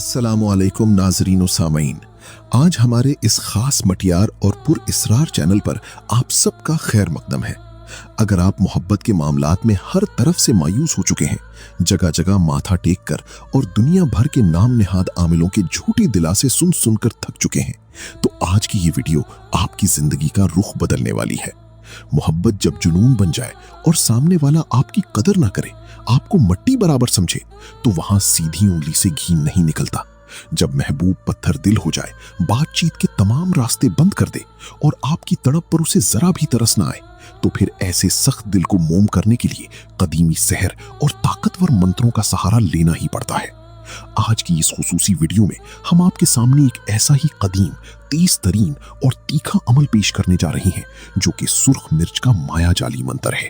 अस्सलामुअलैकुम नाज़रीन व सामीन। आज हमारे इस खास मटियार और पुरइसरार चैनल पर आप सबका खैर मकदम है। अगर आप मोहब्बत के मामलात में हर तरफ से मायूस हो चुके हैं, जगह जगह माथा टेक कर और दुनिया भर के नाम निहाद आमिलों के झूठी दिलासे सुन सुनकर थक चुके हैं, तो आज की ये वीडियो आपकी जिंदगी का रुख बदलने वाली है। मोहब्बत जब जुनून बन जाए और सामने वाला आपकी कदर ना करे, आपको मट्टी बराबर समझे, तो वहां सीधी उंगली से घी नहीं निकलता। जब महबूब पत्थर दिल हो जाए, बातचीत के तमाम रास्ते बंद कर दे और आपकी तड़प पर उसे जरा भी तरस ना आए, तो फिर ऐसे सख्त दिल को मोम करने के लिए कदीमी सहर और ताकतवर मंत्रों का सहारा लेना ही पड़ता है। आज की इस खुसूसी वीडियो में हम आपके सामने एक ऐसा ही कदीम, तेज तरीन और तीखा अमल पेश करने जा रहे हैं जो कि सुर्ख मिर्च का माया जाली मंत्र है।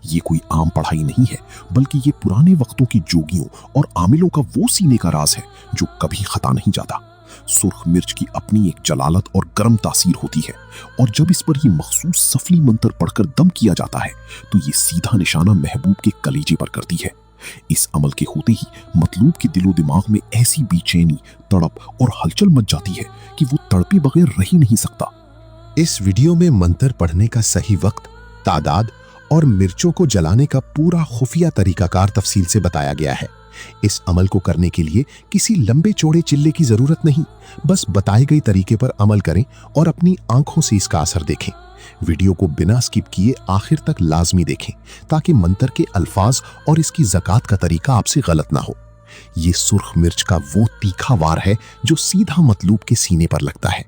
ये कोई आम पढ़ाई नहीं है, बल्कि ये पुराने वक्तों की जोगियों और आमिलों का वो सीने का राज है जो कभी खता नहीं जाता। सुर्ख मिर्च की अपनी एक जलालत और गर्म तासीर होती है, और जब इस पर ये मखसूस सफली मंत्र पढ़कर दम किया जाता है, तो ये सीधा निशाना महबूब के कलीजे पर करती है। इस अमल के होते ही मतलूब के दिलो दिमाग में ऐसी बेचैनी, तड़प और हलचल मच जाती है कि वो तड़पे बगैर रह ही नहीं सकता। इस वीडियो में मंत्र पढ़ने का सही वक्त, तादाद और मिर्चों को जलाने का पूरा खुफिया तरीकाकार तफसील से बताया गया है। इस अमल को करने के लिए किसी लंबे चौड़े चिल्ले की जरूरत नहीं, बस बताए गए तरीके पर अमल करें और अपनी आंखों से इसका असर देखें। वीडियो को बिना स्किप किए आखिर तक लाजमी देखें, ताकि मंत्र के अल्फाज और इसकी ज़कात का तरीका आपसे गलत ना हो। ये सुर्ख मिर्च का वो तीखा वार है जो सीधा मतलूब के सीने पर लगता है।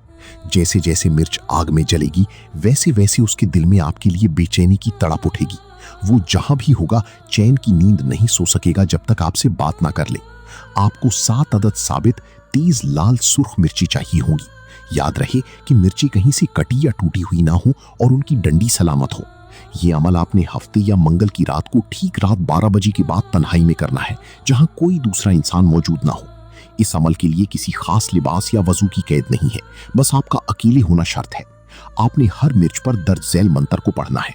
जैसे जैसे मिर्च आग में जलेगी, वैसे वैसे उसके दिल में आपके लिए बेचैनी की तड़प उठेगी। वो जहां भी होगा, चैन की नींद नहीं सो सकेगा जब तक आपसे बात ना कर ले। आपको 7 अदद साबित तेज लाल सुर्ख मिर्ची चाहिए होगी। याद रहे कि मिर्ची कहीं से कटी या टूटी हुई ना हो और उनकी डंडी सलामत हो। ये अमल आपने हफ्ते या मंगल की रात को ठीक रात 12 बजे के बाद तन्हाई में करना है, जहां कोई दूसरा इंसान मौजूद ना हो। इस अमल के लिए किसी खास लिबास या वजू की कैद नहीं है, बस आपका अकेले होना शर्त है। आपने हर मिर्च पर दर्ज झैल मंत्र को पढ़ना है।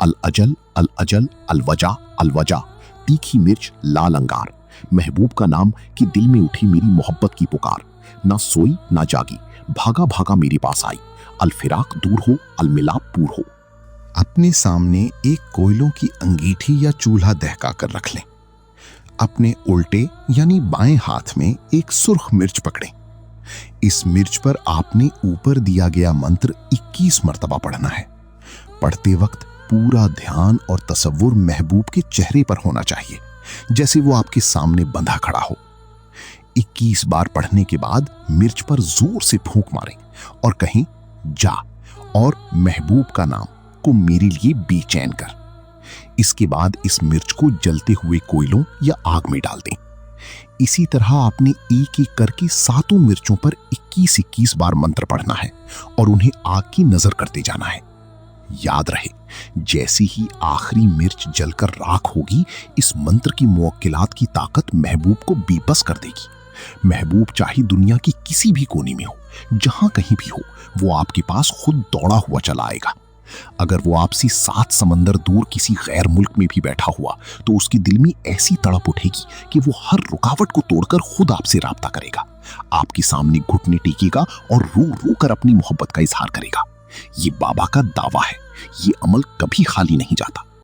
अल अजल अल अजल अल वजा अल वजा, तीखी मिर्च लाल अंगार, महबूब का नाम कि दिल में उठी मेरी मोहब्बत की पुकार, ना सोई ना जागी, भागा भागा मेरे पास आई, अल फिराक दूर हो अल मिलाप पूर हो। अपने सामने एक कोयलों की अंगीठी या चूल्हा दहका कर रख लें। अपने उल्टे यानी बाएं हाथ में एक सुर्ख मिर्च पकड़ें। इस मिर्च पर आपने ऊपर दिया गया मंत्र 21 मर्तबा पढ़ना है। पढ़ते वक्त पूरा ध्यान और तसव्वुर महबूब के चेहरे पर होना चाहिए, जैसे वो आपके सामने बंधा खड़ा हो। 21 बार पढ़ने के बाद मिर्च पर जोर से फूंक मारें और कहें, जा और महबूब का नाम को मेरे लिए बेचैन कर। इसके बाद इस मिर्च को जलते हुए कोयलों या आग में डाल दें। इसी तरह आपने एक एक करके 7 मिर्चों पर 21-21 बार मंत्र पढ़ना है और उन्हें आग की नजर करते जाना है। याद रहे, जैसे ही आखिरी मिर्च जलकर राख होगी, इस मंत्र की मुवक्किलात की ताकत महबूब को बेबस कर देगी। महबूब चाहे दुनिया की किसी भी कोने में हो, जहां कहीं भी हो, वो आपके पास खुद दौड़ा हुआ चला आएगा। अगर वो आपसे 7 समंदर दूर किसी गैर मुल्क में भी बैठा हुआ, तो उसके दिल में ऐसी तड़प उठेगी कि वो हर रुकावट को तोड़कर खुद आपसे राब्ता करेगा, आपके सामने घुटने टेकेगा और रो रो कर अपनी मोहब्बत का इजहार करेगा। ये बाबा का दावा है, ये अमल कभी खाली नहीं जाता।